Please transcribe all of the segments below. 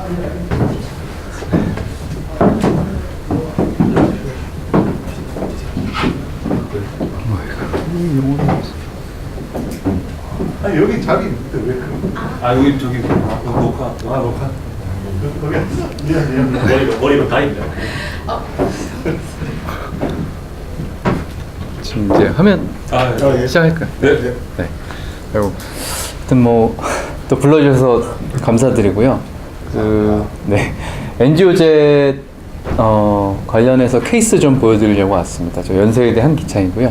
아 여기 자기 왜 그? 아 여기 저기 녹화. 녹화. 거기 미안. 머리가 다 있네. 지금 이제 하면 예. 시작할까요? 네. 네. 그리고 하여튼 뭐 또 불러주셔서 감사드리고요. 네. NGO제 관련해서 케이스 좀 보여드리려고 왔습니다. 저 연세대 한기창이고요.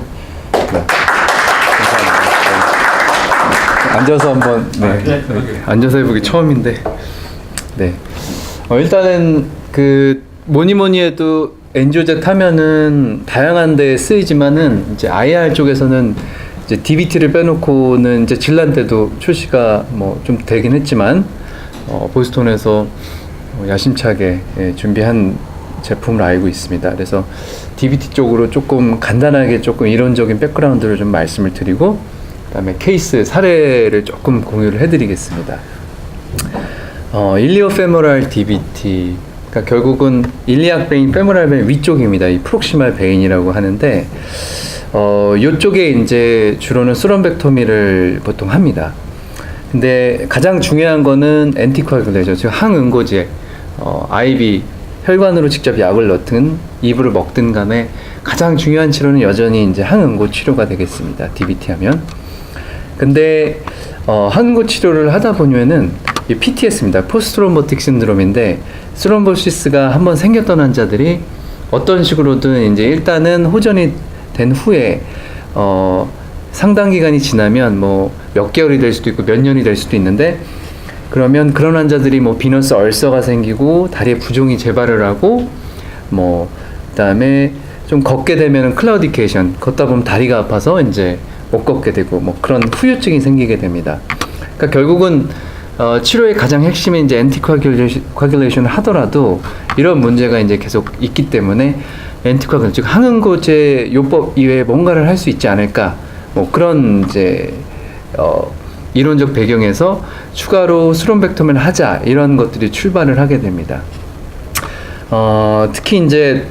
네. 감사합니다. 앉아서 한번 앉아서 해보기 처음인데 네. 일단은 그 뭐니 해도 NGO제 타면은 다양한 데 쓰이지만은 이제 IR 쪽에서는 이제 DBT를 빼놓고는 이제 질란 때도 출시가 뭐 좀 되긴 했지만 보스톤에서 야심차게 준비한 제품을 알고 있습니다. 그래서 DBT 쪽으로 조금 간단하게 조금 이론적인 백그라운드를 좀 말씀을 드리고 그다음에 케이스 사례를 조금 공유를 해드리겠습니다. 일리오페모랄 DBT, 그러니까 결국은 일리악 베인, 페모랄 베인 위쪽입니다. 이 프록시말 베인이라고 하는데 요쪽에 이제 주로는 수럼벡토미를 보통 합니다. 근데 가장 중요한 거는 엔티코아귤레이션, 즉 항응고제, IV 혈관으로 직접 약을 넣든 이불을 먹든 간에 가장 중요한 치료는 여전히 이제 항응고 치료가 되겠습니다. DBT 하면. 근데 항응고 치료를 하다 보면은 이 PTS입니다. 포스트트롬보틱 신드롬인데 스롬보시스가 한번 생겼던 환자들이 어떤 식으로든 이제 일단은 호전이 된 후에 상당 기간이 지나면 뭐 몇 개월이 될 수도 있고 몇 년이 될 수도 있는데 그러면 그런 환자들이 뭐 비너스 얼서가 생기고 다리에 부종이 재발을 하고 뭐 그다음에 좀 걷게 되면은 클라우디케이션, 걷다 보면 다리가 아파서 이제 못 걷게 되고 뭐 그런 후유증이 생기게 됩니다. 그러니까 결국은 치료의 가장 핵심인 이제 엔티코아귤레이션을 하더라도 이런 문제가 이제 계속 있기 때문에 엔티코아귤, 즉 항응고제 요법 이외에 뭔가를 할 수 있지 않을까, 뭐 그런 이제 이론적 배경에서 추가로 수롬벡토미를 하자 이런 것들이 출발을 하게 됩니다. 특히 이제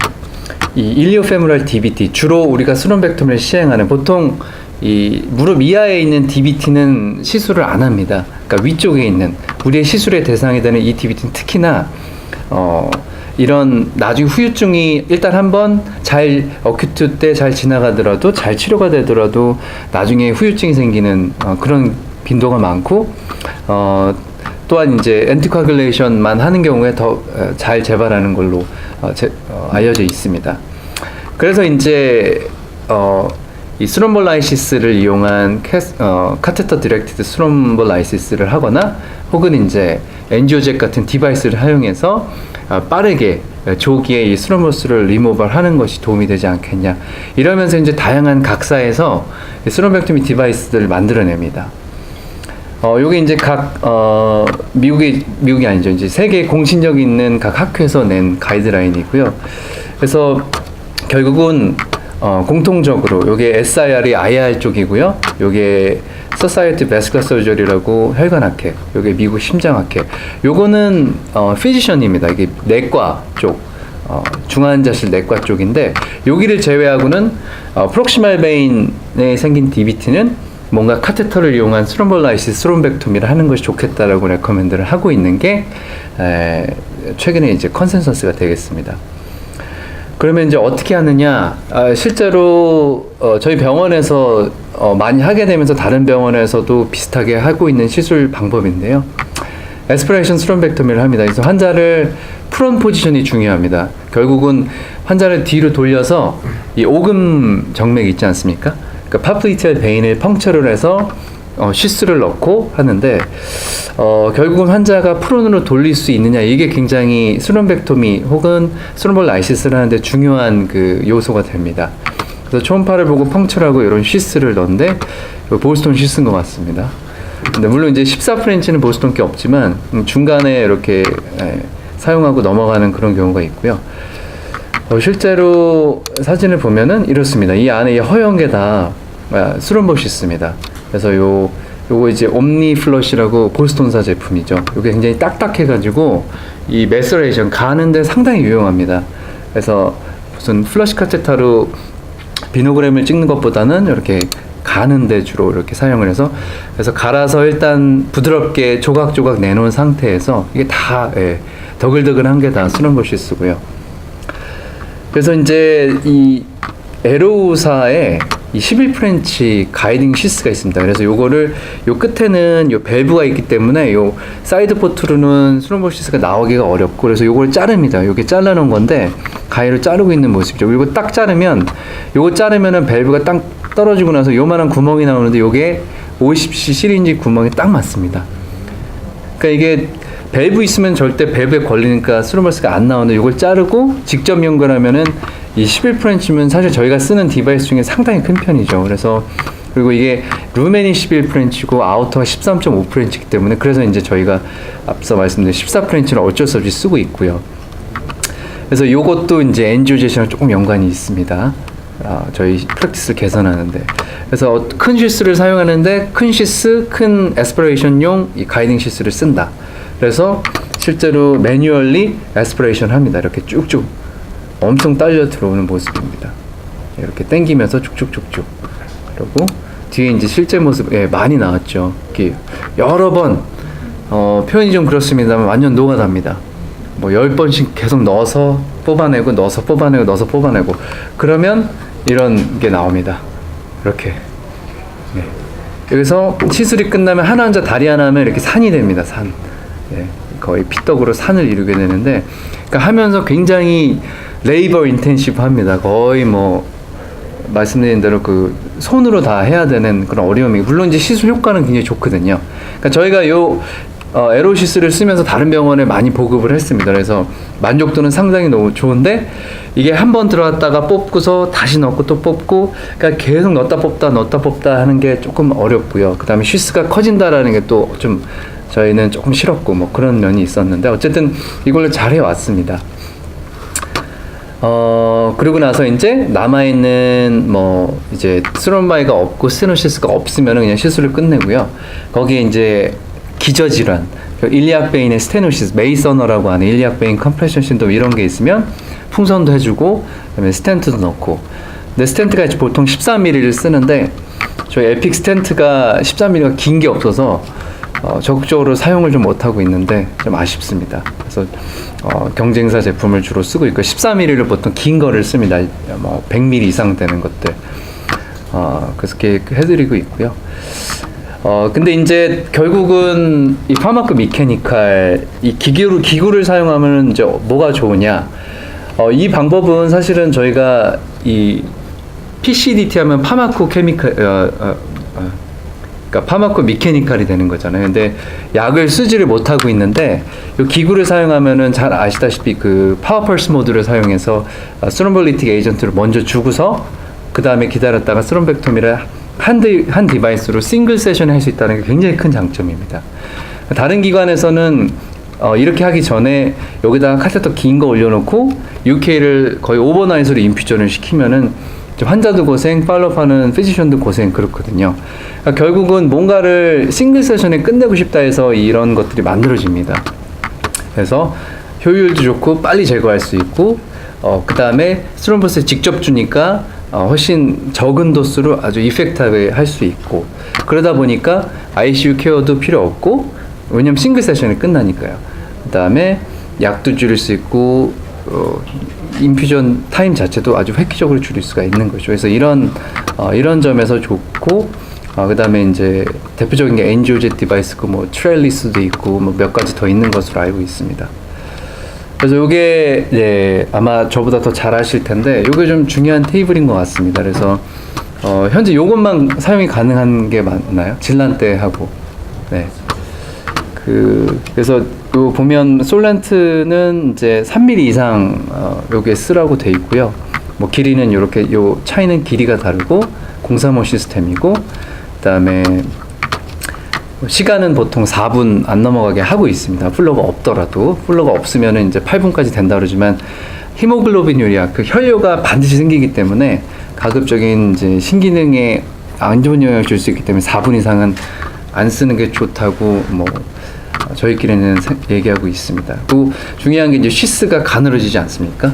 이 일리오페모랄 DBT, 주로 우리가 수롬벡토미를 시행하는, 보통 이 무릎 이하에 있는 DBT는 시술을 안 합니다. 그러니까 위쪽에 있는 우리의 시술의 대상이 되는 이 DBT는 특히나 이런 나중에 후유증이 일단 한번 잘 어큐트 때 잘 지나가더라도 잘 치료가 되더라도 나중에 후유증이 생기는 그런 빈도가 많고 또한 이제 엔티코아귤레이션만 하는 경우에 더 잘 재발하는 걸로 알려져 있습니다. 그래서 이제 이 스롬볼라이시스를 이용한 카테터 디렉티드 스롬볼라이시스를 하거나 혹은 이제 엔지오잭 같은 디바이스를 사용해서 빠르게 조기에 이 스롬보스를 리모벌하는 것이 도움이 되지 않겠냐, 이러면서 이제 다양한 각사에서 스롬벡토미 디바이스들을 만들어냅니다. 요게 이제 각 미국이 아니죠, 이제 세계 공신력 있는 각 학회에서 낸 가이드라인이고요. 그래서 결국은 공통적으로 요게 SIR이 IR 쪽이고요. 요게 Society Vascular Surgery라고 혈관학회, 요게 미국 심장학회. 요거는 피지션입니다. 이게 내과 쪽, 중환자실 내과 쪽인데 여기를 제외하고는 프록시말 베인에 생긴 DBT는 뭔가 카테터를 이용한 스롬볼라이시스 스롬벡토미를 하는 것이 좋겠다라고 레커멘드를 하고 있는 게 최근에 이제 컨센서스가 되겠습니다. 그러면 이제 어떻게 하느냐? 실제로 저희 병원에서 많이 하게 되면서 다른 병원에서도 비슷하게 하고 있는 시술 방법인데요. 에스피레이션 스롬벡토미를 합니다. 그래서 환자를 프론 포지션이 중요합니다. 결국은 환자를 뒤로 돌려서 이 오금 정맥 있지 않습니까? 그러니까 파플리티얼 베인을 펑처를 해서 시스를 넣고 하는데 결국은 환자가 프론으로 돌릴 수 있느냐, 이게 굉장히 스롬벡토미 혹은 스롬볼라이시스를 하는데 중요한 그 요소가 됩니다. 그래서 초음파를 보고 펑처하고 이런 시스를 넣는데 보스톤 시스인 것 같습니다. 근데 물론 이제 14프렌치는 보스톤 게 없지만 중간에 이렇게 사용하고 넘어가는 그런 경우가 있고요. 실제로 사진을 보면은 이렇습니다. 이 안에 이 허연 게 다 스롬보시스입니다. 그래서 요 요거 이제 옴니 플러시라고 보스톤사 제품이죠. 요게 굉장히 딱딱해가지고 이 매서레이션 가는데 상당히 유용합니다. 그래서 무슨 플러시 카테타로 비노그램을 찍는 것보다는 이렇게 가는데 주로 이렇게 사용을 해서, 그래서 갈아서 일단 부드럽게 조각조각 내놓은 상태에서 이게 다 더글더글한 게 다 스럼버시스고요. 그래서 이제 이 에로우사의 이 11프렌치 가이딩 시스가 있습니다. 그래서 요거를 요 끝에는 요 밸브가 있기 때문에 요 사이드 포트로는 스럼버시스가 나오기가 어렵고, 그래서 요걸 자릅니다. 요게 잘라놓은 건데 가위로 자르고 있는 모습이죠. 그리고 딱 자르면, 요거 자르면은 밸브가 딱 떨어지고 나서 요만한 구멍이 나오는데 요게 50cc 시리인지 구멍이 딱 맞습니다. 그러니까 이게 밸브 있으면 절대 밸브에 걸리니까 스럼버시스가 안 나오는데 요걸 자르고 직접 연결하면은 이 11프렌치면 사실 저희가 쓰는 디바이스 중에 상당히 큰 편이죠. 그래서 그리고 이게 루멘이 11프렌치고 아우터가 13.5프렌치이기 때문에, 그래서 이제 저희가 앞서 말씀드린 14프렌치는 어쩔 수 없이 쓰고 있고요. 그래서 요것도 이제 엔지오제이션랑 조금 연관이 있습니다. 저희 프랙티스를 개선하는데. 그래서 큰 시스를 사용하는데 큰 시스, 큰 에스퍼레이션용 이 가이딩 시스를 쓴다. 그래서 실제로 매뉴얼리 에스퍼레이션 합니다. 이렇게 쭉쭉 엄청 딸려 들어오는 모습입니다. 이렇게 당기면서 쭉쭉쭉쭉. 그리고 뒤에 이제 실제 모습 많이 나왔죠. 이렇게 여러 번 표현이 좀 그렇습니다만 완전 노가다입니다. 뭐 10번씩 계속 넣어서 뽑아내고 넣어서 뽑아내고 넣어서 뽑아내고 그러면 이런 게 나옵니다. 이렇게. 여기서 시술이 끝나면 하나 앉아 다리 하나 하면 이렇게 산이 됩니다. 산. 거의 피떡으로 산을 이루게 되는데, 그러니까 하면서 굉장히 레이버 인텐시브 합니다. 거의 뭐 말씀드린 대로 그 손으로 다 해야 되는 그런 어려움이, 물론 이제 시술 효과는 굉장히 좋거든요. 그러니까 저희가 요 에로시스를 쓰면서 다른 병원에 많이 보급을 했습니다. 그래서 만족도는 상당히 너무 좋은데, 이게 한 번 들어갔다가 뽑고서 다시 넣고 또 뽑고, 그러니까 계속 넣었다 뽑다 하는 게 조금 어렵고요. 그 다음에 시스가 커진다라는 게 또 좀 저희는 조금 싫었고 뭐 그런 면이 있었는데, 어쨌든 이걸로 잘 해왔습니다. 그리고 나서 이제 남아있는 뭐 이제 스론바이가 없고 스테노시스가 없으면 그냥 시술을 끝내고요. 거기에 이제 기저질환, 일리악 베인의 스테노시스, 메이서너라고 하는 일리악 베인 컴프레션 신드롬 이런 게 있으면 풍선도 해주고, 그다음에 스텐트도 넣고. 근데 스텐트가 보통 13mm를 쓰는데 저희 에픽 스텐트가 13mm가 긴 게 없어서 적극적으로 사용을 좀 못하고 있는데 좀 아쉽습니다. 그래서 경쟁사 제품을 주로 쓰고 있고, 14mm를 보통 긴 거를 씁니다. 뭐 100mm 이상 되는 것들. 그래서 이렇게 해드리고 있고요. 근데 이제 결국은 이 파마코 미케니칼 이 기구를 사용하면 이제 뭐가 좋으냐? 이 방법은 사실은 저희가 이 PCDT 하면 파마코 케미칼, 그러니까 파마코 미케니칼이 되는 거잖아요. 근데 약을 쓰지를 못하고 있는데 이 기구를 사용하면은 잘 아시다시피 그 파워 펄스 모드를 사용해서 스롬볼리틱 에이전트를 먼저 주고서 그 다음에 기다렸다가 스롬벡토미를 한 디바이스로 싱글 세션 할 수 있다는 게 굉장히 큰 장점입니다. 다른 기관에서는 이렇게 하기 전에 여기다가 카테터 긴 거 올려놓고 UK를 거의 오버나잇으로 인퓨전을 시키면은 환자도 고생, 팔로우하는 피지션도 고생 그렇거든요. 그러니까 결국은 뭔가를 싱글 세션에 끝내고 싶다 해서 이런 것들이 만들어집니다. 그래서 효율도 좋고 빨리 제거할 수 있고, 그 다음에 스트롬보스에 직접 주니까 훨씬 적은 도수로 아주 이펙트하게 할 수 있고, 그러다 보니까 ICU 케어도 필요 없고, 왜냐면 싱글 세션이 끝나니까요. 그 다음에 약도 줄일 수 있고, 인퓨전 타임 자체도 아주 획기적으로 줄일 수가 있는 거죠. 그래서 이런 점에서 좋고, 그 다음에 이제 대표적인 게 엔지오젯 디바이스고, 뭐 트렐리스도 있고, 뭐 몇 가지 더 있는 것으로 알고 있습니다. 그래서 요게 아마 저보다 더 잘 아실 텐데, 요게 좀 중요한 테이블인 것 같습니다. 그래서 현재 요것만 사용이 가능한 게 맞나요? 질란대하고. 네. 그래서 요 보면 솔렌트는 이제 3mm 이상 요게 쓰라고 돼 있고요. 뭐 길이는 요렇게, 요 차이는 길이가 다르고 035 시스템이고, 그다음에 시간은 보통 4분 안 넘어가게 하고 있습니다. 플러가 없더라도. 플러가 없으면은 이제 8분까지 된다 그러지만, 히모글로빈 유리아, 그 혈뇨가 반드시 생기기 때문에 가급적인 이제 신기능에 안 좋은 영향을 줄 수 있기 때문에 4분 이상은 안 쓰는 게 좋다고 뭐 저희끼리는 얘기하고 있습니다. 또 중요한 게 이제 쉬스가 가늘어지지 않습니까?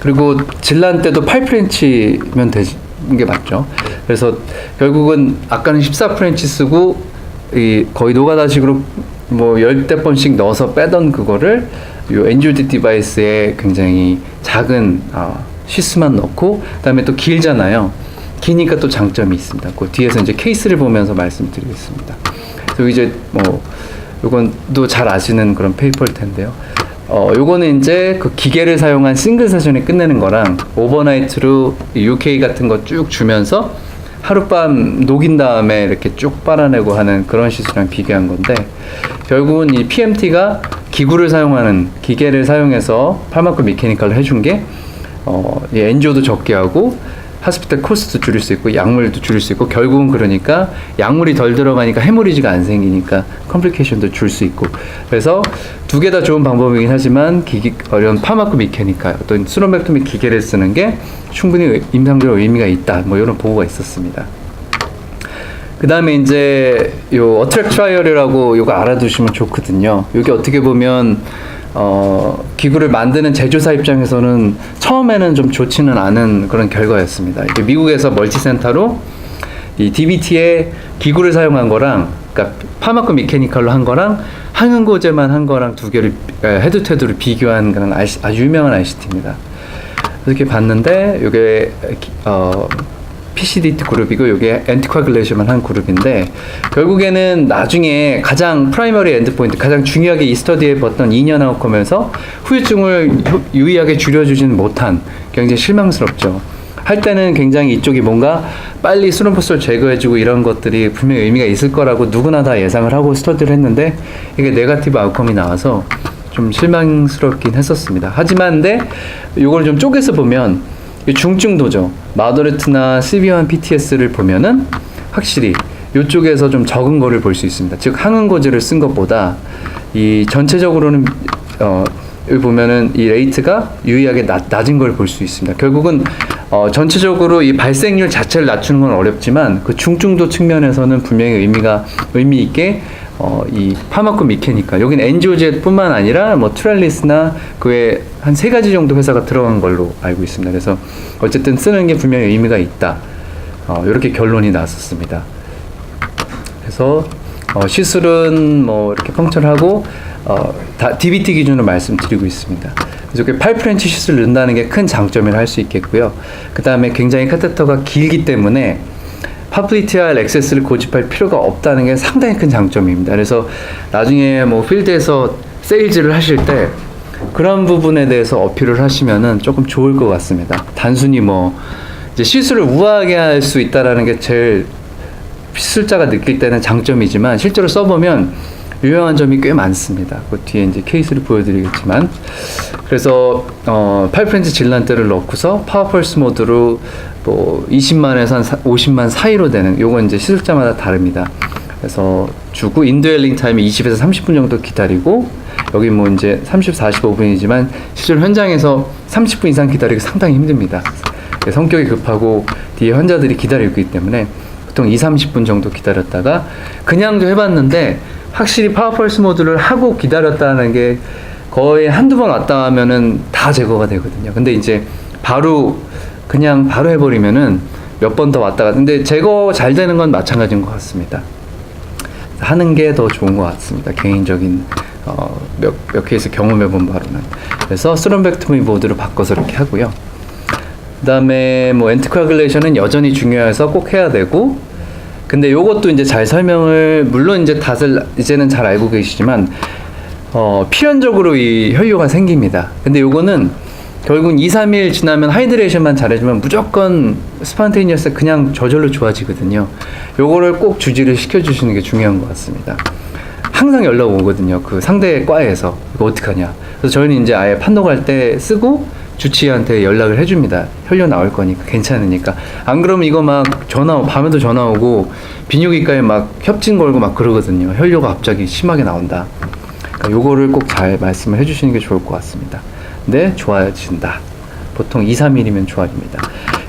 그리고 질란 때도 8프렌치면 되는 게 맞죠. 그래서 결국은 아까는 14프렌치 쓰고 이 거의 노가다식으로 뭐 10대 번씩 넣어서 빼던 그거를 요 엔듀디 디바이스에 굉장히 작은 쉬스만 넣고 그다음에 또 길잖아요. 기니까 또 장점이 있습니다. 그 뒤에서 이제 케이스를 보면서 말씀드리겠습니다. 그리고 이제 뭐 요건 또 잘 아시는 그런 페이퍼일 텐데요. 요거는 이제 그 기계를 사용한 싱글 세션에 끝내는 거랑 오버나이트로 UK 같은 거 쭉 주면서 하룻밤 녹인 다음에 이렇게 쭉 빨아내고 하는 그런 시술이랑 비교한 건데 결국은 이 PMT가 기구를 사용하는 기계를 사용해서 팔마크 미케니컬을 해준 게 이 엔지오도 적게 하고 하스피탈 코스트도 줄일 수 있고 약물도 줄일 수 있고 결국은 그러니까 약물이 덜 들어가니까 해모리지가 안 생기니까 컴플리케이션도 줄 수 있고 그래서 두 개 다 좋은 방법이긴 하지만 이런 파마크 미케니카 어떤 수로맥토미 기계를 쓰는 게 충분히 임상적으로 의미가 있다 뭐 이런 보고가 있었습니다. 그 다음에 이제 요 어트랙 트라이얼이라고 요거 알아두시면 좋거든요. 요게 어떻게 보면 기구를 만드는 제조사 입장에서는 처음에는 좀 좋지는 않은 그런 결과였습니다. 이게 미국에서 멀티센터로 이 DBT에 기구를 사용한 거랑, 그러니까 파마크 미케니컬로 한 거랑 항응고제만 한 거랑 두 개를 헤드 투 헤드로 비교한 그런 아주 유명한 ICT입니다. 이렇게 봤는데 이게 PCDT 그룹이고 이게 엔티코아귤레이션만 한 그룹인데 결국에는 나중에 가장 프라이머리 엔드포인트 가장 중요하게 이 스터디에 봤던 2년 아웃컴에서 후유증을 유의하게 줄여주지는 못한 굉장히 실망스럽죠. 할 때는 굉장히 이쪽이 뭔가 빨리 수론포스를 제거해주고 이런 것들이 분명히 의미가 있을 거라고 누구나 다 예상을 하고 스터디를 했는데 이게 네거티브 아웃컴이 나와서 좀 실망스럽긴 했었습니다. 하지만 근데 이걸 좀 쪼개서 보면 중증도죠. 마더레트나 시비어한 PTS를 보면은 확실히 이쪽에서 좀 적은 거를 볼 수 있습니다. 즉 항응고제를 쓴 것보다 이 전체적으로는 여기 보면은 이 레이트가 유의하게 낮은 걸 볼 수 있습니다. 결국은 전체적으로 이 발생률 자체를 낮추는 건 어렵지만 그 중증도 측면에서는 분명히 의미 있게 이 파마코 미케니까 여기는 엔지오젯뿐만 아니라 뭐 트랄리스나 그 외에 한 3가지 정도 회사가 들어간 걸로 알고 있습니다. 그래서 어쨌든 쓰는 게 분명히 의미가 있다. 이렇게 결론이 났었습니다. 그래서 시술은 뭐 이렇게 펑처하고 다 DBT 기준으로 말씀드리고 있습니다. 그래서 8프렌치 시술을 넣는다는 게 큰 장점이라 할 수 있겠고요. 그 다음에 굉장히 카테터가 길기 때문에 파플리티알 액세스를 고집할 필요가 없다는 게 상당히 큰 장점입니다. 그래서 나중에 뭐 필드에서 세일즈를 하실 때 그런 부분에 대해서 어필을 하시면은 조금 좋을 것 같습니다. 단순히 뭐 이제 시술을 우아하게 할 수 있다라는 게 제일 시술자가 느낄 때는 장점이지만 실제로 써보면 유용한 점이 꽤 많습니다. 그 뒤에 이제 케이스를 보여드리겠지만 그래서 8프렌치 질란대를 넣고서 파워펄스 모드로 뭐 20만에서 한 50만 사이로 되는 요건 이제 시술자마다 다릅니다. 그래서 주고 인도엘링 타임이 20에서 30분 정도 기다리고 여기 뭐 이제 30, 45분이지만 실제로 현장에서 30분 이상 기다리기 상당히 힘듭니다. 성격이 급하고 뒤에 환자들이 기다리고 있기 때문에 보통 2, 30분 정도 기다렸다가 그냥도 해봤는데 확실히 파워펄스 모드를 하고 기다렸다는 게 거의 한두 번 왔다 하면은 다 제거가 되거든요. 근데 이제 바로 해버리면은 몇 번 더 왔다가 근데 제거 잘 되는 건 마찬가지인 것 같습니다. 하는 게 더 좋은 것 같습니다. 개인적인 몇 케이스 경험해본 바로는. 그래서 스론벡토미 모드로 바꿔서 이렇게 하고요. 그 다음에 뭐 엔티코아귤레이션은 여전히 중요해서 꼭 해야 되고 근데 요것도 이제 잘 설명을 물론 이제 다들 이제는 잘 알고 계시지만 필연적으로 이 혈뇨가 생깁니다. 근데 요거는 결국은 2, 3일 지나면 하이드레이션만 잘해주면 무조건 스판테이니어스 그냥 저절로 좋아지거든요. 요거를 꼭 주지를 시켜주시는 게 중요한 것 같습니다. 항상 연락 오거든요. 그 상대 과에서 이거 어떡하냐. 그래서 저희는 이제 아예 판독할 때 쓰고 주치의한테 연락을 해줍니다. 혈뇨 나올 거니까 괜찮으니까. 안 그러면 이거 막 밤에도 전화 오고 비뇨기과에 막 협진 걸고 막 그러거든요. 혈뇨가 갑자기 심하게 나온다. 그러니까 요거를 꼭 잘 말씀을 해주시는 게 좋을 것 같습니다. 네, 좋아진다. 보통 2, 3일이면 좋아집니다.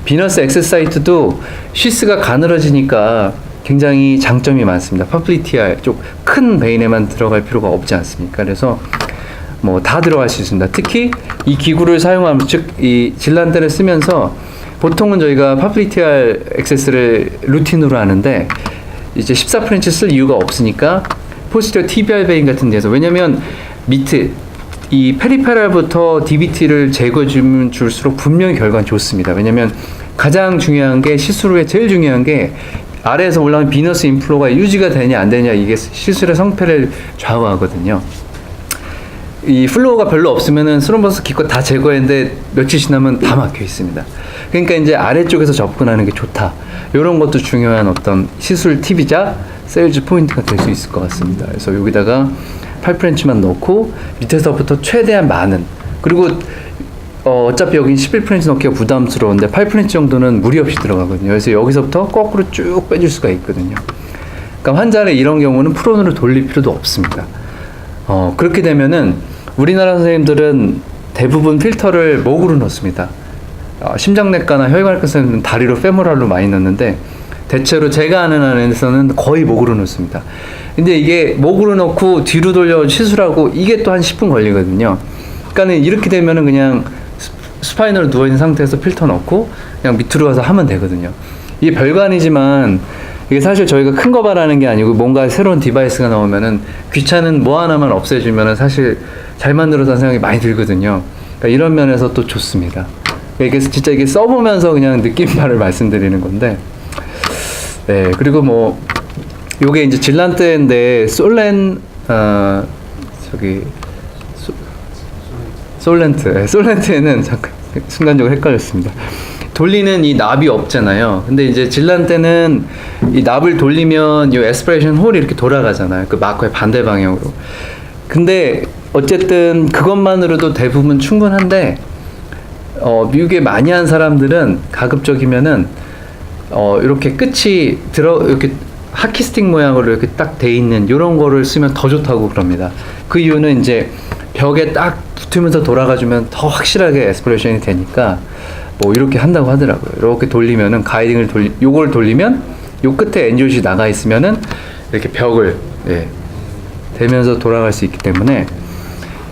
비너스 엑세사이트도 쉬스가 가늘어지니까 굉장히 장점이 많습니다. 파플리티아 쪽 큰 베인에만 들어갈 필요가 없지 않습니까? 그래서 뭐 다 들어갈 수 있습니다. 특히 이 기구를 사용하면서, 즉 이 질란테를 쓰면서 보통은 저희가 파플리티알 액세스를 루틴으로 하는데 이제 14프렌치 쓸 이유가 없으니까 포스티어 TBR 베인 같은 데서, 왜냐면 밑에 이 페리페랄부터 DVT를 제거해주면 줄수록 분명히 결과는 좋습니다. 왜냐면 가장 중요한 게, 시술 후에 제일 중요한 게 아래에서 올라오는 비너스 인플로가 유지가 되냐 안 되냐, 이게 시술의 성패를 좌우하거든요. 이 플로우가 별로 없으면은 스럼버스 기껏 다 제거했는데 며칠 지나면 다 막혀 있습니다. 그러니까 이제 아래쪽에서 접근하는 게 좋다. 이런 것도 중요한 어떤 시술 팁이자 세일즈 포인트가 될 수 있을 것 같습니다. 그래서 여기다가 8프렌치만 넣고 밑에서부터 최대한 많은, 그리고 어차피 여긴 11프렌치 넣기가 부담스러운데 8프렌치 정도는 무리 없이 들어가거든요. 그래서 여기서부터 거꾸로 쭉 빼줄 수가 있거든요. 그러니까 환자를 이런 경우는 프론으로 돌릴 필요도 없습니다. 그렇게 되면은 우리나라 선생님들은 대부분 필터를 목으로 넣습니다. 심장내과나 혈관외과 선생님은 다리로 페모랄로 많이 넣는데 대체로 제가 아는 안에서는 거의 목으로 넣습니다. 근데 이게 목으로 넣고 뒤로 돌려 시술하고 이게 또 한 10분 걸리거든요. 그러니까는 이렇게 되면은 그냥 스파인으로 누워있는 상태에서 필터 넣고 그냥 밑으로 가서 하면 되거든요. 이게 별거 아니지만 이게 사실 저희가 큰 거 바라는 게 아니고 뭔가 새로운 디바이스가 나오면은 귀찮은 뭐 하나만 없애주면은 사실 잘 만들었다는 생각이 많이 들거든요. 그러니까 이런 면에서 또 좋습니다. 이게 진짜 이게 써보면서 그냥 느낀 바를 말씀드리는 건데, 네, 그리고 뭐 요게 이제 질란테인데 솔렌트에는 잠깐 순간적으로 헷갈렸습니다. 돌리는 이 납이 없잖아요. 근데 이제 질란테는 이 납을 돌리면 이 에스피레이션 홀이 이렇게 돌아가잖아요. 그 마커의 반대 방향으로. 근데 어쨌든 그것만으로도 대부분 충분한데, 미국에 많이 한 사람들은 가급적이면은 이렇게 끝이 이렇게 하키스틱 모양으로 이렇게 딱 돼 있는 이런 거를 쓰면 더 좋다고 그럽니다. 그 이유는 이제 벽에 딱 붙으면서 돌아가주면 더 확실하게 에스피레이션이 되니까 뭐 이렇게 한다고 하더라고요. 이렇게 돌리면은 가이딩을 요걸 돌리면 요 끝에 엔조시 나가 있으면은 이렇게 벽을 대면서 돌아갈 수 있기 때문에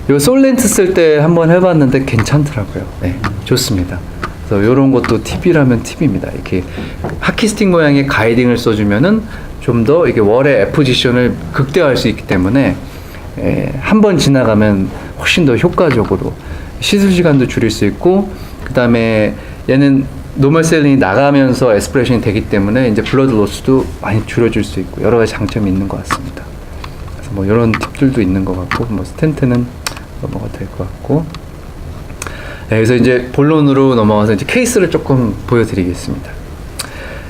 요 솔렌트 쓸 때 한번 해봤는데 괜찮더라고요. 네, 좋습니다. 그래서 요런 것도 팁이라면 팁입니다. 이렇게 하키스틱 모양의 가이딩을 써주면은 좀 더 이게 월의 F지션을 극대화할 수 있기 때문에 한 번 지나가면 훨씬 더 효과적으로 시술 시간도 줄일 수 있고, 그 다음에 얘는 노멀 셀링이 나가면서 에스피레이션이 되기 때문에 이제 블러드 로스도 많이 줄여줄 수 있고 여러 가지 장점이 있는 것 같습니다. 그래서 뭐 이런 팁들도 있는 것 같고, 뭐 스텐트는 넘어가 될 것 같고, 그래서 이제 본론으로 넘어가서 이제 케이스를 조금 보여드리겠습니다.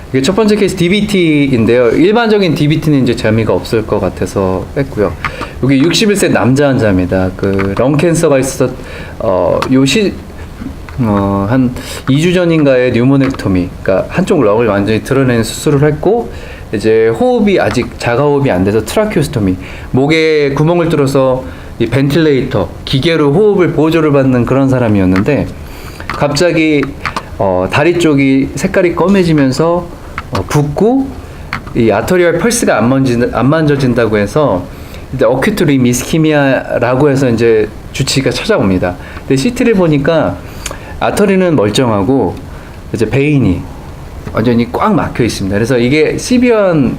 이게 첫 번째 케이스 DVT인데요. 일반적인 DVT는 이제 재미가 없을 것 같아서 뺐고요. 여기 61세 남자 환자입니다. 그 령 캔서가 있어서 한 2주 전인가에 뉴모넥토미, 그러니까 한쪽 렁을 완전히 드러내는 수술을 했고, 이제 호흡이 아직 자가호흡이 안 돼서 트라키오스토미, 목에 구멍을 뚫어서 이 벤틸레이터 기계로 호흡을 보조를 받는 그런 사람이었는데, 갑자기 다리 쪽이 색깔이 검해지면서 붓고 이 아토리얼 펄스가 안 만져진다고 해서 어큐트 림 이스키미아라고 해서 이제 주치의가 찾아옵니다. 근데 CT를 보니까 아터리는 멀쩡하고 이제 베인이 완전히 꽉 막혀 있습니다. 그래서 이게 시비어한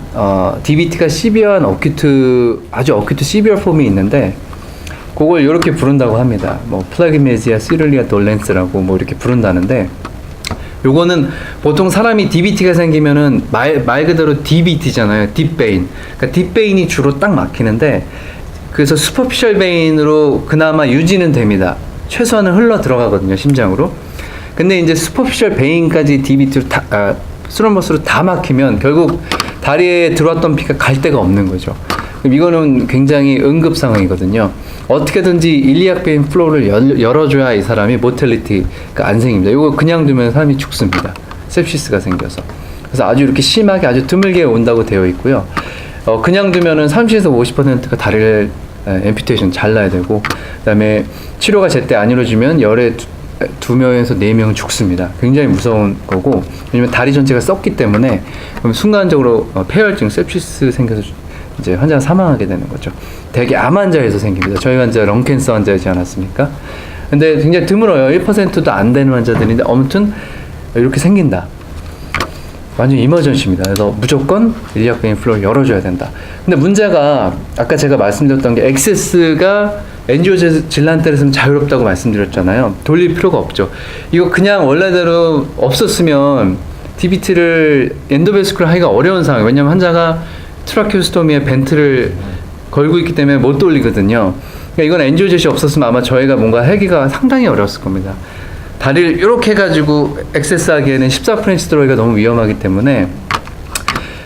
DVT가 시비어한 아주 어큐트 시비어 폼이 있는데, 그걸 이렇게 부른다고 합니다. 뭐 플라기메지아 시를리아 돌렌스라고 뭐 이렇게 부른다는데, 요거는 보통 사람이 DVT가 생기면은 말 그대로 DVT잖아요. 딥베인. 그러니까 딥베인이 주로 딱 막히는데, 그래서 슈퍼피셜 베인으로 그나마 유지는 됩니다. 최소한은 흘러 들어가거든요, 심장으로. 근데 이제 슈퍼피셜 베인까지 DVT로 스럼버스로 다 막히면 결국 다리에 들어왔던 피가 갈 데가 없는 거죠. 그럼 이거는 굉장히 응급 상황이거든요. 어떻게든지 일리악 베인 플로우를 열어줘야 이 사람이 모텔리티가 안 생깁니다. 이거 그냥 두면 사람이 죽습니다. sepsis가 생겨서. 그래서 아주 이렇게 심하게 아주 드물게 온다고 되어 있고요. 그냥 두면은 30에서 50%가 다리를 앰퓨테이션 잘라야 되고, 그다음에 치료가 제때 안 이루어지면 열에 2명에서 4명 죽습니다. 굉장히 무서운 거고, 왜냐면 다리 전체가 썩기 때문에 그럼 순간적으로 폐혈증, sepsis 생겨서 이제 환자가 사망하게 되는 거죠. 대개 암 환자에서 생깁니다. 저희 환자 런캔서 환자이지 않았습니까? 근데 굉장히 드물어요. 1%도 안 되는 환자들인데 아무튼 이렇게 생긴다. 완전 이머전시입니다. 그래서 무조건 일리아크 인플로를 열어줘야 된다. 근데 문제가 아까 제가 말씀드렸던 게 액세스가 엔지오질란테에서는 자유롭다고 말씀드렸잖아요. 돌릴 필요가 없죠. 이거 그냥 원래대로 없었으면 DVT를 엔도베스쿨 하기가 어려운 상황이에요. 왜냐면 환자가 트라키오스토미에 벤트를 걸고 있기 때문에 못 돌리거든요. 그러니까 이건 엔지오젯이 없었으면 아마 저희가 뭔가 하기가 상당히 어려웠을 겁니다. 다리를 이렇게 해가지고 액세스하기에는 14프렌치 들어가기가 너무 위험하기 때문에,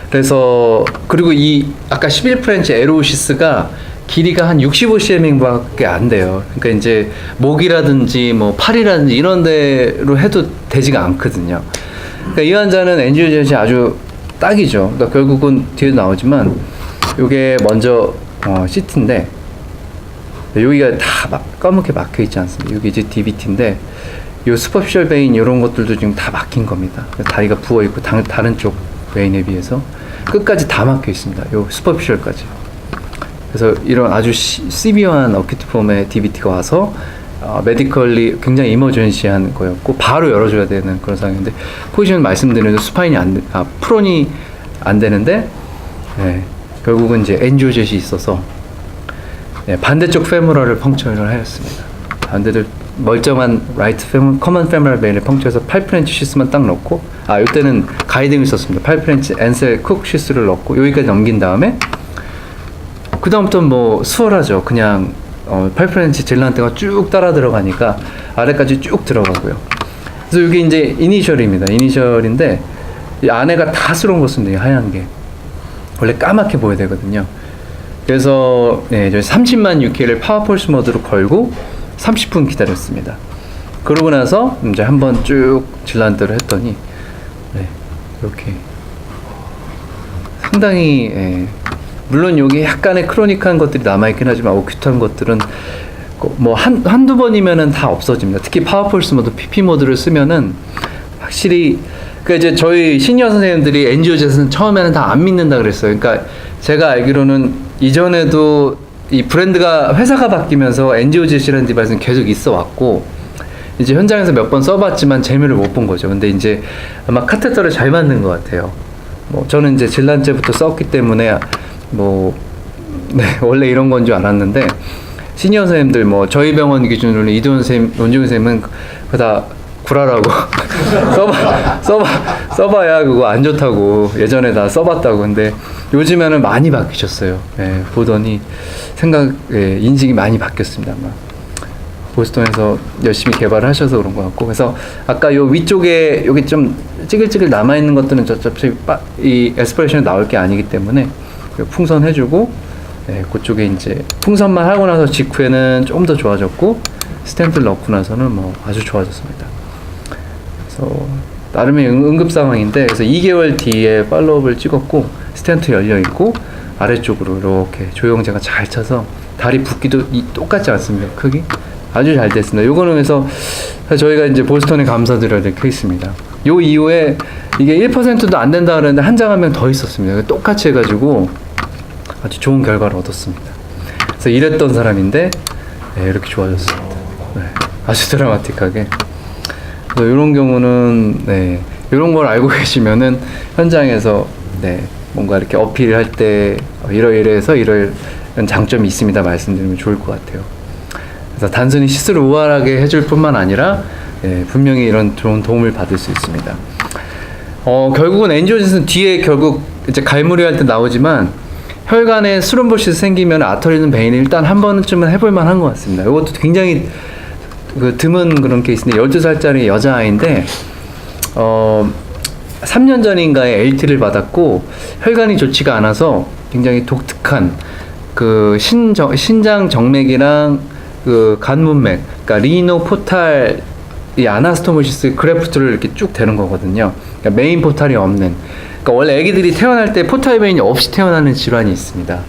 그래서 그리고 이 아까 11프렌치 에로시스가 길이가 한 65cm밖에 안 돼요. 그러니까 이제 목이라든지 뭐 팔이라든지 이런 데로 해도 되지가 않거든요. 그러니까 이 환자는 엔지오젯이 아주 딱이죠. 그러니까 결국은 뒤에도 나오지만 이게 먼저 CT인데 여기가 다 까맣게 막혀 있지 않습니까? 여기 이제 DVT인데 요 슈퍼피셜 베인 이런 것들도 지금 다 막힌 겁니다. 다리가 부어 있고 다른 쪽 베인에 비해서 끝까지 다 막혀 있습니다. 요 슈퍼피셜까지. 그래서 이런 아주 시비어한 어큐트 폼의 DVT가 와서 메디컬리 굉장히 이머전시한 거였고 바로 열어줘야 되는 그런 상황인데, 포지션 말씀드린 스파인이 프론이 안 되는데, 네, 결국은 이제 엔지오젯이 있어서 네, 반대쪽 페모럴을 펑처를 하였습니다. 반대쪽 멀쩡한 라이트 커먼 페모럴 베인을 펑처해서 8프렌치 시스만 딱 넣고, 이때는 가이딩을 썼습니다. 8프렌치 앤셀 쿡 시스를 넣고 여기까지 넘긴 다음에 그 다음부터는 뭐 수월하죠. 그냥 8프렌치 질란테가 쭉 따라 들어가니까 아래까지 쭉 들어가고요. 그래서 이게 이제 이니셜입니다. 이니셜인데 이 안에가 다 스러운 것입니다. 하얀 게 원래 까맣게 보여야 되거든요. 그래서 네, 저희 30만 UK를 파워폴스 모드로 걸고 30분 기다렸습니다. 그러고 나서 이제 한번 쭉 질란테를 했더니 네, 이렇게 상당히 물론 여기 약간의 크로닉한 것들이 남아있긴 하지만 어큐트한 것들은 뭐 한두 번이면은 다 없어집니다. 특히 파워폴스 모드, PP 모드를 쓰면은 확실히 이제 저희 시니어 선생님들이 엔지오젯은 처음에는 다 안 믿는다 그랬어요. 그러니까 제가 알기로는 이전에도 이 브랜드가 회사가 바뀌면서 엔지오젯이라는 디바이스는 계속 있어 왔고 이제 현장에서 몇 번 써봤지만 재미를 못 본 거죠. 근데 이제 아마 카테터를 잘 만든 것 같아요. 뭐 저는 이제 질란제부터 썼기 때문에 네, 원래 이런 건 줄 알았는데 시니어 선생님들 뭐 저희 병원 기준으로는 이도현 선생님, 원종현 선생님은 그거 다 구라라고 써봐야 그거 안 좋다고 예전에 다 써봤다고. 근데 요즘에는 많이 바뀌셨어요. 예, 보더니 인식이 많이 바뀌었습니다. 아마 보스턴에서 열심히 개발을 하셔서 그런 것 같고. 그래서 아까 요 위쪽에 여기 좀 찌글찌글 남아있는 것들은 어차피 이 에스퍼레이션이 나올 게 아니기 때문에 풍선 해주고, 네, 그쪽에 이제 풍선만 하고 나서 직후에는 좀 더 좋아졌고 스텐트를 넣고 나서는 뭐 아주 좋아졌습니다. 그래서 나름의 응급 상황인데, 그래서 2개월 뒤에 팔로업을 찍었고 스텐트 열려 있고 아래쪽으로 이렇게 조영제가 잘 차서 다리 붓기도 똑같지 않습니다. 크기 아주 잘 됐습니다. 요거는 그래서 저희가 이제 보스턴에 감사드려야 될 케이스입니다. 요 이후에 이게 1%도 안 된다 그랬는데 한 장 한 명 더 있었습니다. 똑같이 해가지고 아주 좋은 결과를 얻었습니다. 그래서 이랬던 사람인데 네, 이렇게 좋아졌습니다. 네, 아주 드라마틱하게. 그래서 이런 경우는 네, 이런 걸 알고 계시면은 현장에서 네, 뭔가 이렇게 어필할 때 이러이러해서 이런 장점이 있습니다 말씀드리면 좋을 것 같아요. 그래서 단순히 시술을 우월하게 해줄 뿐만 아니라 분명히 이런 좋은 도움을 받을 수 있습니다. 결국은 엔지오젯은 뒤에 결국 이제 갈무리할 때 나오지만 혈관에 스롬보시스 생기면 아터리는 베인을 일단 한 번쯤은 해볼 만한 것 같습니다. 이것도 굉장히 드문 그런 케이스인데 12살짜리 여자아이인데 3년 전인가에 LT를 받았고 혈관이 좋지가 않아서 굉장히 독특한 그 신장 정맥이랑 그 간문맥, 그러니까 리노 포탈 이 아나스토모시스 그래프트를 이렇게 쭉 대는 거거든요. 그러니까 메인 포탈이 없는. 그러니까 원래 아기들이 태어날 때 포탈 베인이 없이 태어나는 질환이 있습니다.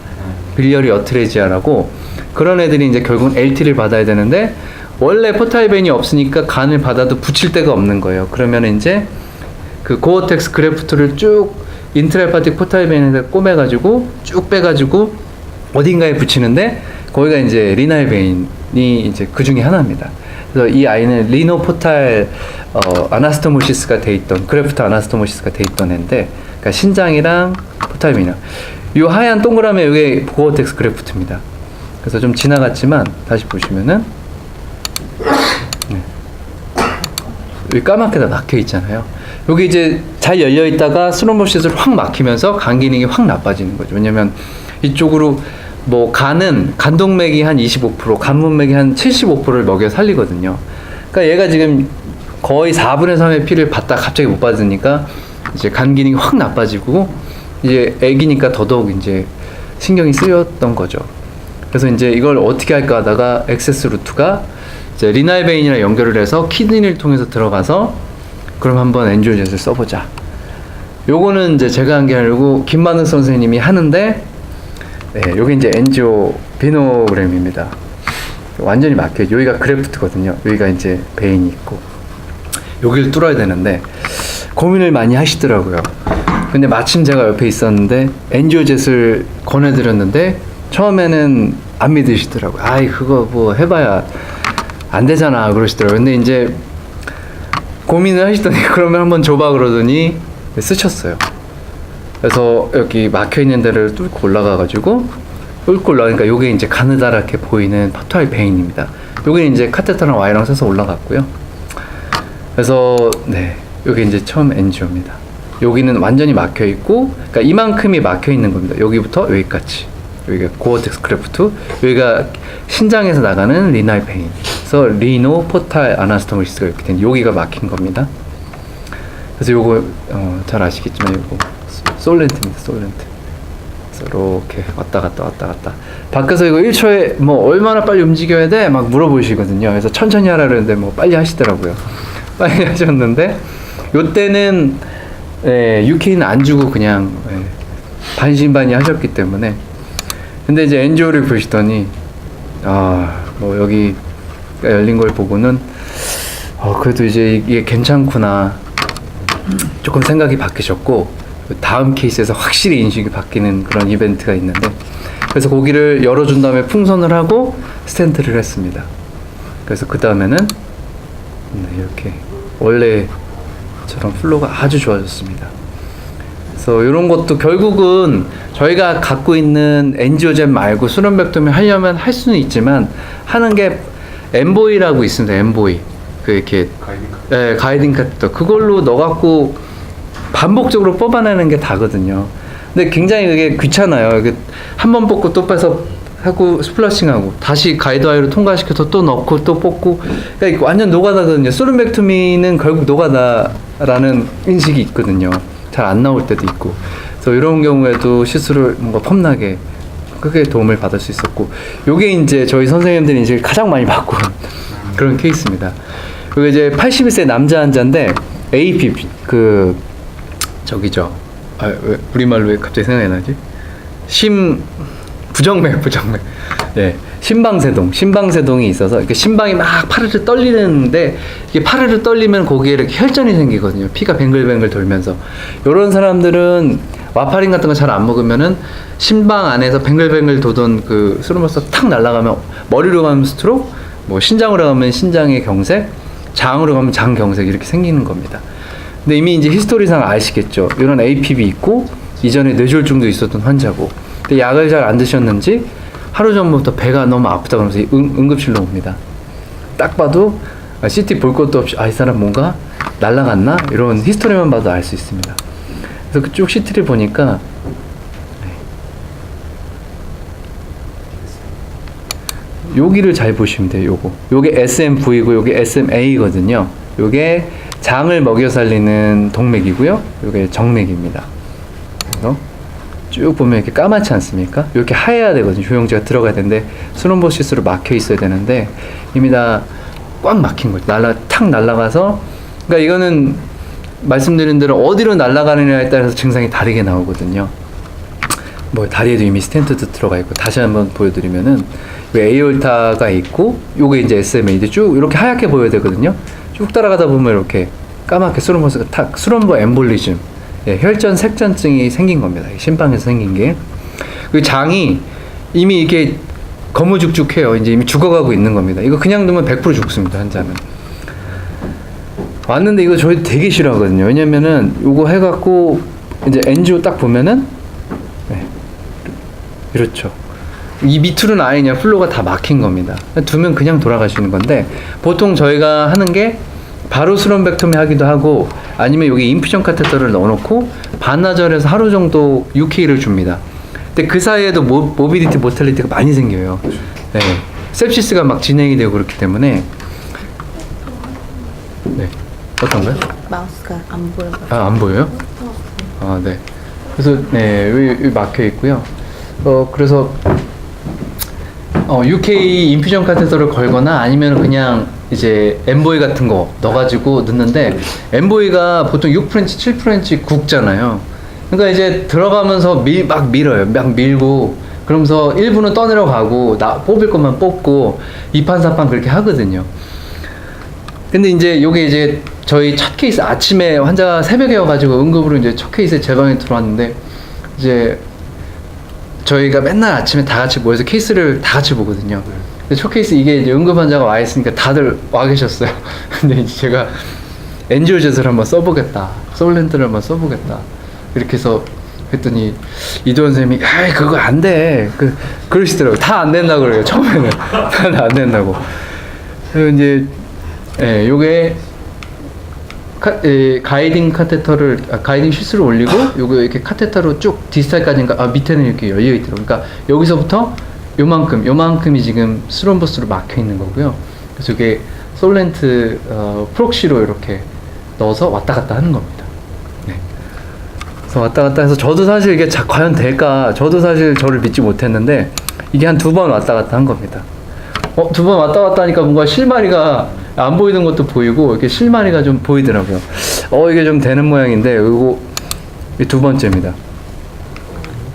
빌리어리 어트레지아라고. 그런 애들이 이제 결국은 LT를 받아야 되는데 원래 포탈 베인이 없으니까 간을 받아도 붙일 데가 없는 거예요. 그러면 이제 그 고어텍스 그래프트를 쭉 인트라헤파틱 포탈 베인에다 꼬매가지고 쭉 빼가지고 어딘가에 붙이는데 거기가 이제 리날 베인이 이제 그 중에 하나입니다. 그래서 이 아이는 리노 포탈 아나스토모시스가 돼 있던 그래프트 아나스토모시스가 돼 있던 애인데, 그러니까 신장이랑 포탈 베인이랑 이 하얀 동그라미 이게 고어텍스 그래프트입니다. 그래서 좀 지나갔지만 다시 보시면은 네. 여기 까맣게 다 막혀 있잖아요. 여기 이제 잘 열려 있다가 스로모시스를 확 막히면서 간 기능이 확 나빠지는 거죠. 왜냐면 이쪽으로 뭐 간은 간동맥이 한 25%, 간문맥이 한 75%를 먹여 살리거든요. 그러니까 얘가 지금 거의 4분의 3의 피를 받다 갑자기 못 받으니까 이제 간 기능이 확 나빠지고 이제 애기니까 더더욱 이제 신경이 쓰였던 거죠. 그래서 이제 이걸 어떻게 할까 하다가 액세스 루트가 이제 리날 베인이랑 연결을 해서 키드니를 통해서 들어가서 그럼 한번 엔지오젯을 써보자. 요거는 이제 제가 한 게 아니고 김만욱 선생님이 하는데, 네, 요게 이제 엔지오 비노그램입니다. 완전히 막혀요. 여기가 그래프트거든요. 여기가 이제 베인이 있고 여기를 뚫어야 되는데 고민을 많이 하시더라고요. 근데 마침 제가 옆에 있었는데 엔지오젯을 권해드렸는데 처음에는 안 믿으시더라고요. 아이 그거 뭐 해봐야 안 되잖아 그러시더라고요. 근데 이제 고민을 하시더니 그러면 한번 줘봐 그러더니 쓰셨어요. 그래서 여기 막혀있는 데를 뚫고 올라가가지고 뚫고 올라가니까 요게 이제 가느다랗게 보이는 포탈 베인입니다. 요게 이제 카테터랑 와이랑 써서 올라갔고요. 그래서 네, 요게 이제 처음 엔지오입니다. 여기는 완전히 막혀있고, 그러니까 이만큼이 막혀있는 겁니다. 여기부터 여기까지. 여기가 고어텍스 크래프트, 여기가 신장에서 나가는 리날 베인. 그래서 리노 포탈 아나스토모시스가 이렇게 된 여기가 막힌 겁니다. 그래서 요거 잘 아시겠지만 요거 솔렌트입니다. 솔렌트. 그래서 이렇게 왔다 갔다 왔다 갔다. 밖에서 이거 1초에 뭐 얼마나 빨리 움직여야 돼? 막 물어보시거든요. 그래서 천천히 하라 그러는데 뭐 빨리 하시더라고요. 빨리 하셨는데 요때는 UK는 안 주고 그냥 반신반의 하셨기 때문에. 근데 이제 엔지오를 보시더니 뭐 여기 열린 걸 보고는 그래도 이제 이게 괜찮구나 조금 생각이 바뀌셨고, 다음 케이스에서 확실히 인식이 바뀌는 그런 이벤트가 있는데, 그래서 고기를 열어준 다음에 풍선을 하고 스텐트를 했습니다. 그래서 그 다음에는 이렇게 원래처럼 플로우가 아주 좋아졌습니다. 그래서 이런 것도 결국은 저희가 갖고 있는 엔지오젯 말고 수렴백tom이 하려면 할 수는 있지만 하는 게 엠보이라고 있습니다. 엠보이 그 이렇게 가이딩 카터 그걸로 넣어갖고 반복적으로 뽑아내는 게 다거든요. 근데 굉장히 그게 귀찮아요. 한 번 뽑고 또 빼서 하고 스플러싱하고 다시 가이드와이로 통과시켜서 또 넣고 또 뽑고, 그러니까 완전 노가다거든요. 수렴백토미는 결국 노가다라는 인식이 있거든요. 잘 안 나올 때도 있고. 그래서 이런 경우에도 시술을 뭔가 펌나게 크게 도움을 받을 수 있었고, 요게 이제 저희 선생님들이 이제 가장 많이 받고 그런 케이스입니다. 요게 이제 81세 남자 환자인데 AP 저기죠. 왜 우리말로 왜 갑자기 생각이 안 나지? 부정맥. 네. 심방세동이 있어서 이렇게 심방이 막 파르르 떨리는데, 이게 파르르 떨리면 거기에 이렇게 혈전이 생기거든요. 피가 뱅글뱅글 돌면서. 요런 사람들은 와파린 같은 거 잘 안 먹으면은 심방 안에서 뱅글뱅글 도던 그 스루머스 탁 날아가면 머리로 가면 스트로크, 뭐 신장으로 가면 신장의 경색, 장으로 가면 장 경색 이렇게 생기는 겁니다. 근데 이미 이제 히스토리상 아시겠죠. 이런 APB 있고 이전에 뇌졸중도 있었던 환자고, 근데 약을 잘 안 드셨는지 하루 전부터 배가 너무 아프다 그러면서 응급실로 옵니다. 딱 봐도 CT 볼 것도 없이 이 사람 뭔가 날아갔나? 이런 히스토리만 봐도 알 수 있습니다. 그래서 그쪽 CT를 보니까 여기를 잘 보시면 돼요. 요게 SMV고 요게 SMA거든요. 요게 장을 먹여 살리는 동맥이고요. 요게 정맥입니다. 그래서 쭉 보면 이렇게 까맣지 않습니까? 이렇게 하얘야 되거든요. 조영제가 들어가야 되는데 스롬보시스로 막혀 있어야 되는데 이미 다 꽉 막힌 거죠. 탁 날아가서, 그러니까 이거는 말씀드린 대로 어디로 날아가느냐에 따라서 증상이 다르게 나오거든요. 뭐 다리에도 이미 스텐트도 들어가 있고 다시 한번 보여드리면은 에이올타가 있고 요게 이제 SMA인데 쭉 이렇게 하얗게 보여야 되거든요. 쭉 따라가다 보면 이렇게 까맣게 스럼버스가 탁 스럼버 엠볼리즘 혈전 색전증이 생긴 겁니다. 심방에서 생긴 게. 그 장이 이미 이렇게 거무죽죽해요. 이제 이미 죽어가고 있는 겁니다. 이거 그냥 두면 100% 죽습니다. 환자는. 왔는데 이거 저희 되게 싫어하거든요. 왜냐면은 요거 해갖고 이제 엔지오 딱 보면은 네. 이렇죠. 이 밑으로는 아예 그냥 플로가 다 막힌 겁니다. 두면 그냥 돌아가시는 건데 보통 저희가 하는 게 바로 스럼백토미 하기도 하고 아니면 여기 인퓨전 카테터를 넣어놓고 반나절에서 하루 정도 UK를 줍니다. 근데 그 사이에도 모비디티 모탈리티가 많이 생겨요. 네. sepsis가 막 진행이 되고 그렇기 때문에 네. 어떤가요? 마우스가 안 보여. 아, 안 보여요? 아, 네. 그래서 네, 여기 막혀 있고요. 그래서 UK 인퓨전 카테터를 걸거나 아니면 그냥 이제 엠보이 같은 거 넣어가지고 넣는데 엠보이가 보통 6프렌치, 7프렌치 굵잖아요. 그러니까 이제 들어가면서 막 밀어요. 막 밀고 그러면서 일부는 떠내려가고 뽑을 것만 뽑고 2판, 4판 그렇게 하거든요. 근데 이제 요게 이제 저희 첫 케이스 아침에 환자가 새벽에 와가지고 응급으로 이제 첫 케이스에 제 방에 들어왔는데 이제 저희가 맨날 아침에 다 같이 모여서 케이스를 다 같이 보거든요. 근데 첫 케이스 이게 이제 응급 환자가 와 있으니까 다들 와 계셨어요. 근데 이제 제가 엔지오젯을 한번 써보겠다. 솔렌트를 한번 써보겠다. 이렇게 해서 했더니 이도현 선생님이 아이 그거 안 돼. 그러시더라고요. 다 안 된다고 그래요. 처음에는 다 안 된다고. 그리고 이제 요게 가이딩 카테터를 가이딩 슈스를 올리고 요거 이렇게 카테터로 쭉 디스탈까지인가 밑에는 이렇게 열려 있더라고요. 그러니까 여기서부터 요만큼이 지금 스럼버스로 막혀 있는 거고요. 그래서 이게 솔렌트 프록시로 이렇게 넣어서 왔다 갔다 하는 겁니다. 네. 그래서 왔다 갔다 해서 저도 사실 이게 과연 될까? 저도 사실 저를 믿지 못했는데 이게 한 2번 왔다 갔다 한 겁니다. 2번 왔다 갔다 하니까 뭔가 실마리가 안 보이는 것도 보이고 이렇게 실마리가 좀 보이더라고요. 이게 좀 되는 모양인데 이거 두 번째입니다.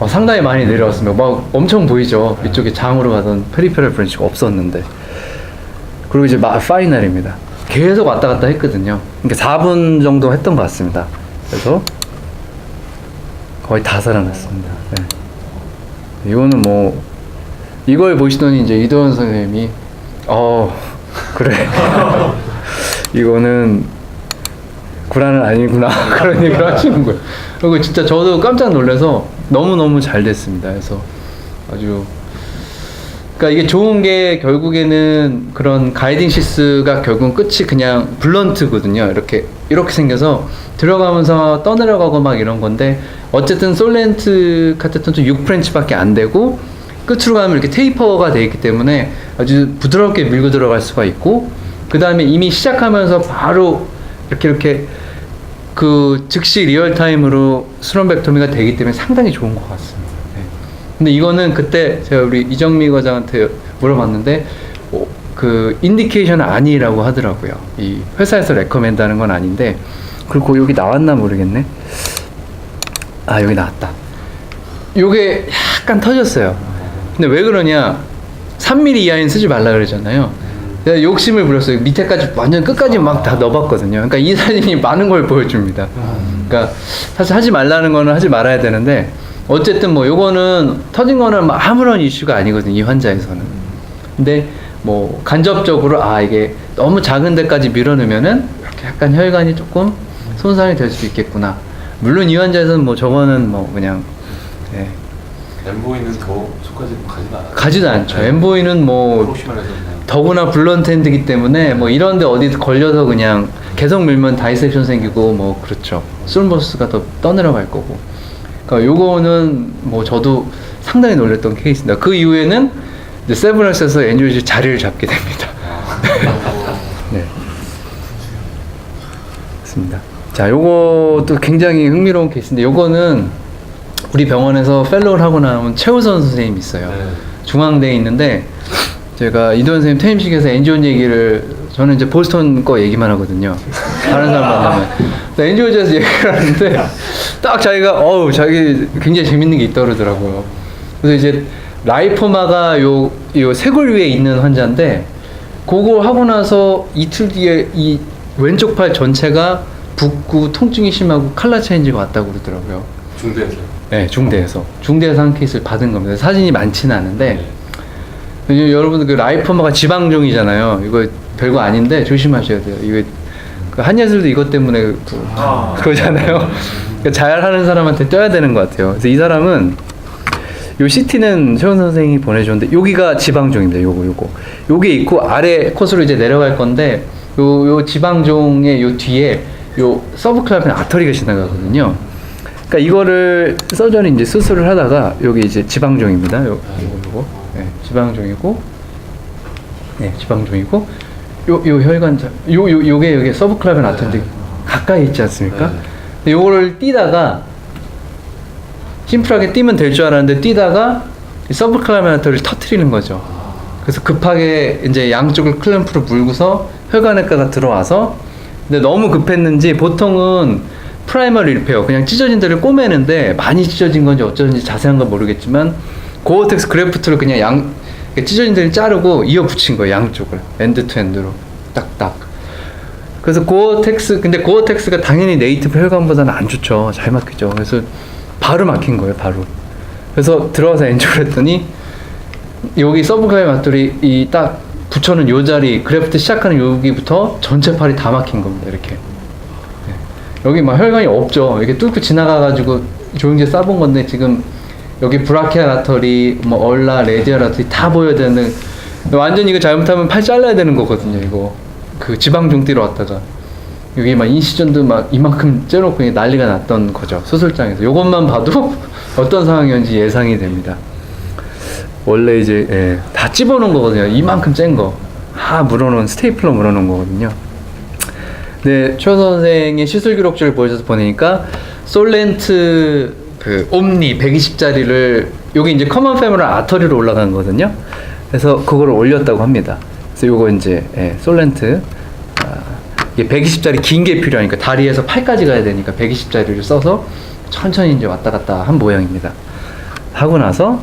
상당히 많이 내려왔습니다. 막 엄청 보이죠. 이쪽에 장으로 가던 페리페럴 브랜치가 없었는데. 그리고 이제 파이널입니다. 계속 왔다 갔다 했거든요. 그러니까 4분 정도 했던 것 같습니다. 그래서 거의 다 살아났습니다. 네. 이거는 뭐 이걸 보시더니 이제 이도현 선생님이 그래 이거는 구라는 아니구나 그런 얘기를 하시는 거예요. 그리고 진짜 저도 깜짝 놀라서 너무너무 잘 됐습니다. 그래서 아주 그러니까 이게 좋은 게 결국에는 그런 가이딩 시스가 결국은 끝이 그냥 블런트거든요. 이렇게 생겨서 들어가면서 떠내려가고 막 이런 건데 어쨌든 솔렌트 카테터는 6프렌치밖에 안 되고 끝으로 가면 이렇게 테이퍼가 되어 있기 때문에 아주 부드럽게 밀고 들어갈 수가 있고 그 다음에 이미 시작하면서 바로 이렇게 그 즉시 리얼타임으로 스럼백토미가 되기 때문에 상당히 좋은 것 같습니다. 네. 근데 이거는 그때 제가 우리 이정미 과장한테 물어봤는데 그 인디케이션은 아니라고 하더라고요. 이 회사에서 레커멘드하는 건 아닌데 그리고 여기 나왔나 모르겠네. 여기 나왔다. 요게 약간 터졌어요. 근데 왜 그러냐? 3mm 이하인 쓰지 말라 그러잖아요. 내가 욕심을 부렸어요. 밑에까지 완전 끝까지 막 다 넣어봤거든요. 그러니까 이 사진이 많은 걸 보여줍니다. 그러니까 사실 하지 말라는 거는 하지 말아야 되는데 어쨌든 뭐 요거는 터진 거는 뭐 아무런 이슈가 아니거든요. 이 환자에서는. 근데 뭐 간접적으로 이게 너무 작은 데까지 밀어넣으면은 이렇게 약간 혈관이 조금 손상이 될 수 있겠구나. 물론 이 환자에서는 뭐 저거는 뭐 그냥 엠보이는 더 속까지 가지도 않죠. 엠보이는 뭐 더구나 블런트 핸드기 때문에 뭐 이런데 어디 걸려서 그냥 계속 밀면 다이섹션 생기고 뭐 그렇죠. 스럼버스가 더 떠내려갈 거고. 그러니까 요거는 뭐 저도 상당히 놀랐던 케이스입니다. 그 이후에는 이제 세브란스에서 엔지오지 자리를 잡게 됩니다. 네. 맞습니다. 자, 요것도 굉장히 흥미로운 케이스인데 요거는 우리 병원에서 펠로우를 하고 나온 최우선 선생님이 있어요. 네. 중앙대에 있는데 제가 이도현 선생님 퇴임식에서 엔지온 얘기를 저는 이제 보스턴 거 얘기만 하거든요. 다른 사람 만나면. 엔조이즈에서 얘기를 하는데 딱 자기가 자기 굉장히 재밌는 게 있다 그러더라고요. 그래서 이제 라이포마가 요 쇄골 위에 있는 환자인데 그거 하고 나서 이틀 뒤에 이 왼쪽 팔 전체가 붓고 통증이 심하고 칼라 체인지가 왔다고 그러더라고요. 중대에서. 네, 중대에서 한 케이스를 받은 겁니다. 사진이 많지는 않은데 여러분들 그 라이포마가 지방종이잖아요. 이거 별거 아닌데 조심하셔야 돼요. 이거 그 한예술도 이것 때문에 그거잖아요. 그러니까 잘하는 사람한테 떠야 되는 것 같아요. 그래서 이 사람은 요 CT는 최원 선생이 보내줬는데 여기가 지방종입니다. 요게 있고 아래 코스로 이제 내려갈 건데 요 지방종의 요 뒤에 요 서브클라빈 아터리가 지나가거든요. 그러니까 이거를 서전이 이제 수술을 하다가 여기 이제 지방종입니다. 요거 네, 지방종이고 요 혈관자 요게 여기 서브클라빈 아터리 가까이 있지 않습니까? 근데 요거를 뛰다가 심플하게 뛰면 될 줄 알았는데 뛰다가 서브클라빈 아터리를 터트리는 거죠. 그래서 급하게 이제 양쪽을 클램프로 물고서 혈관외과가 들어와서 근데 너무 급했는지 보통은 프라이머리 리페어 그냥 찢어진 데를 꼬매는데 많이 찢어진 건지 어쩌는지 자세한 건 모르겠지만 고어텍스 그래프트를 그냥 찢어진 데를 자르고 이어 붙인 거예요. 양쪽을 엔드 투 엔드로 딱딱. 그래서 근데 고어텍스가 당연히 네이티브 혈관보다는 안 좋죠. 잘 막히죠. 그래서 바로 막힌 거예요. 바로. 그래서 들어가서 엔조를 했더니 여기 서브클라빈 아터리 이 딱 붙여놓은 요 자리 그래프트 시작하는 여기부터 전체 팔이 다 막힌 겁니다. 이렇게. 네. 여기 막 혈관이 없죠. 이렇게 뚫고 지나가가지고 조영제 싸본 건데 지금 여기 브라키알 아터리, 뭐 얼라, 레디얼 아터리 다 보여야 되는데 완전 이거 잘못하면 팔 잘라야 되는 거거든요. 이거 그 지방종 뛰러 왔다가 여기 막 인시전도 막 이만큼 째놓고 난리가 났던 거죠. 수술장에서. 요것만 봐도 어떤 상황이었는지 예상이 됩니다. 원래 이제 다 찝어놓은 거거든요. 이만큼 짠 거. 물어놓은 스테이플러 물어놓은 거거든요. 네, 최 선생의 시술 기록지를 보여줘서 보니까 솔렌트 그 옴니 120짜리를 여기 이제 커먼 페모럴 아터리로 올라간 거거든요. 그래서 그거를 올렸다고 합니다. 그래서 요거 이제 솔렌트 이게 120짜리 긴 게 필요하니까 다리에서 팔까지 가야 되니까 120짜리를 써서 천천히 이제 왔다 갔다 한 모양입니다. 하고 나서